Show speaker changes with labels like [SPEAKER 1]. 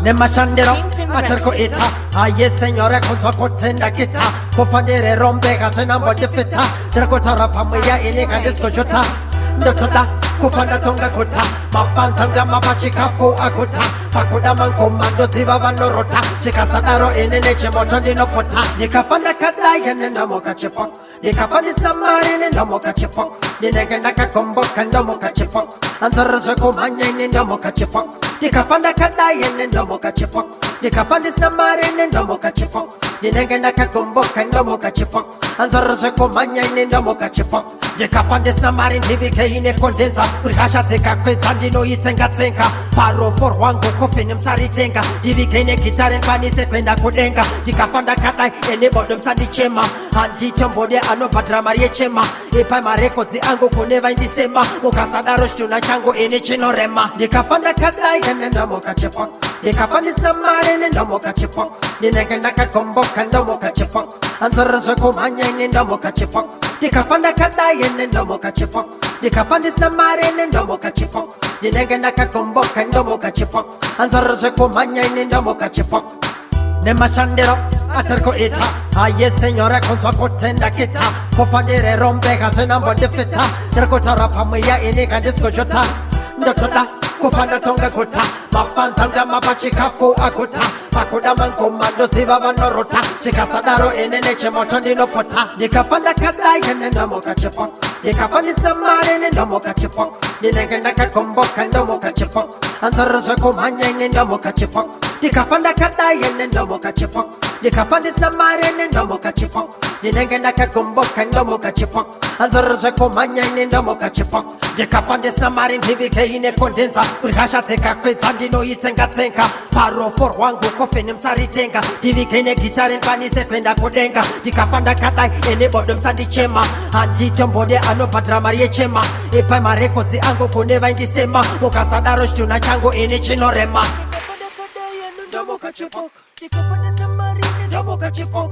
[SPEAKER 1] Nemashandero atarko ita aye señora con sua contenda kita kofandere rombe gasena mbode fita terkotara pamoya ine kandisko jota ndotoda kufanda tonga kota mafantanga mabachikafu akota pakoda mankomando ziba vanorota chikasadaro enene chemoto ndinopota ndikafanda kadai enenda mokachepok ndikafandisa mari nenda mokachepok ndinengenda kakomboka ndomokachepok anzarasha kumanya nenda mokachepok ndikafanda kadai enenda mokachepok ndikafandisa mari nenda mokachepok ndinengenda kakomboka ndomokachepok anzarasha kumanya nenda mokachepok ndikafandisa mari ndivike ine kondenza urikasha teka kweta ndinoitenga tenga paro for wangu kofini msaritenga ndivike ine gitare nfanise kwenda kudenga ndikafanda kadai ene bodo msandichema handitombode anobhadhara mari yechema ipai marekodzi angu kuneva indisema mukasadaro chituna changu ine chinorema ndikafanda kadai ene ndomokachepok ndikafandisa mari nendomokachepok ndinenge ndakakomboka ndomokachepok anzorozve kumhanya ine ndomokachepok ndikafanda kadai ene ndomokachepok ndikafandisa mari nendomokachepok ndinenge ndakakomboka ndomokachepok anzorozve kumhanya ine ndomokachepok nemashandiro atarko ita aye señora con sua contenda kita kofandere rombe gasena mbode fita terkotara pamoya ine kandisko jota ndotoda kufanda tonga kota mafantanga mabachikafu akota pakoda mankomando ziba vanorota chikasadaro enene chemoto ndinopota ndikafanda kadai enenda mokachepok ndikafandisa mari nendomokachepok ndinenge ndakakomboka ndomokachepok anzarasha kumhanya enenda mokachepok ndikafanda kadai enenda mokachepok ndikafandisa mari nendomokachepok ndinenge ndakakomboka ndomokachepok anzarasha kumhanya enenda mokachepok ndikafandisa mari ndivike ine kondenza urikashateka kwedza ndinoitenga-tenga paro for wangu kofini msaritenga ndivike ine gitare nfanise kwenda kudenga ndikafanda kadai ene bodo msandichema handitombode anobhadhara mari yechema ipai marekodzi angu kuneva indisema mukasadaro chituna changu ine chinorema ndikafanda kadai ene ndomokachepok ndikafandisa mari nendomokachepok